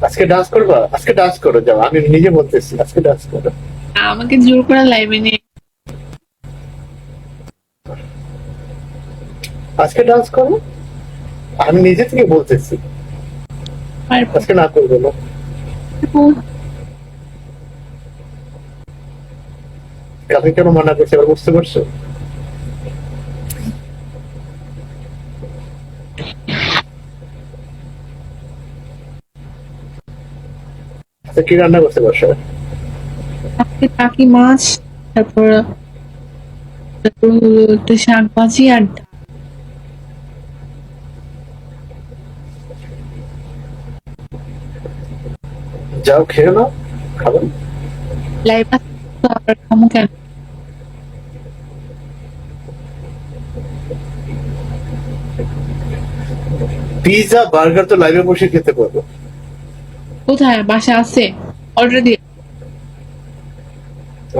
আজকে ডান্স করবা? আজকে ডান্স করো, যাও, আমি নিজে বলতেছি, আজকে ডান্স করো। আমাকে জোর করে লাইভে নিয়ে আজকে ডান্স করো, আমি নিজে থেকে বলতেছি। পারবো। আজকে না করবো না। কালকে কেন মানা করছে এবার বুঝতে পারছো? আচ্ছা, কি রান্না করতে পারছো? আজকে টাকি মাছ, তারপর তারপর হলো একটু শাক ভাজি আর ডাল। যাও খেয়ে নাও, খাবেন। লাইভ আছে তো আবার খামো কেন? পিৎজা বার্গার তো লাইভে বসে খেতে পারবো। কোথায়? বাসা আছে, অর্ডার দিয়ে।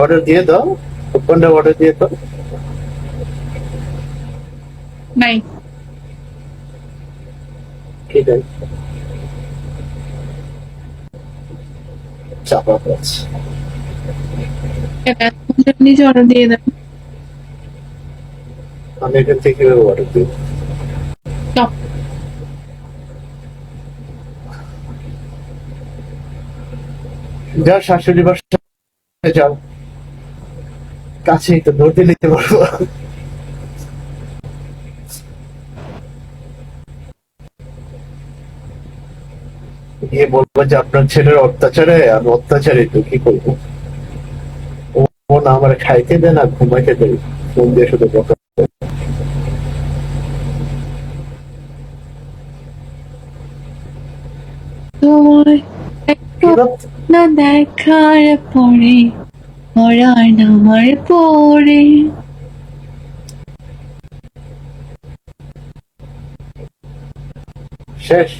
অর্ডার দিয়ে দাও, ফুডপান্ডা অর্ডার দিয়ে দাও। নাই। ঠিক আছে, চাপা আছে। নিজে অর্ডার দিয়ে দেন। আমি এখান থেকে কিভাবে অর্ডার দিই? চপ। যাও শাশুড়ি বাসায় যাও, কাছেই তো, ধরতে নিতে পারবো। গিয়ে বলবো যে আপনার ছেলের অত্যাচারে আমি অত্যাচারিত, কি করবো? ও ও না আমার খাইতে দেয় না ঘুমাইতে দেয়, ফোন দিয়ে শুধু বকা। তোমায় একটু কিরকম না দেখার পরে পরাণ আমার পরে। শেষ?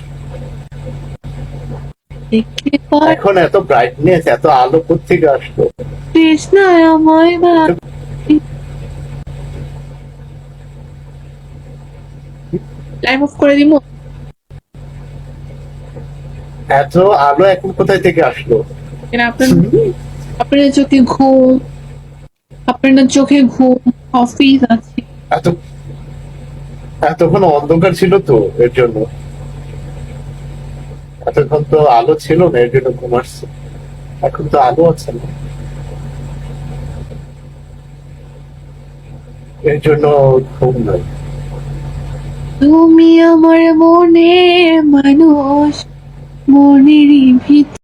দেখলে পর এখন এত ব্রাইটনেস, এত আলো কোত্থেকে আসলো? তৃষ্ণায় আমায় ভাবে। লাইভ অফ করে দিব। এত আলো এখন কোথায় থেকে আসলো? আপনার আপনার চোখে ঘুম, আপনার চোখে ঘুম, অফিস আছে। এত এতক্ষণ অন্ধকার ছিল তো, এর জন্য। এতক্ষণ তো আলো ছিল না, এর জন্য ঘুম আসছে। এখন তো আলো আছে না, এর জন্য ঘুম নাই। তুমি আমার মনে মানুষ, মনেরই ভিতর।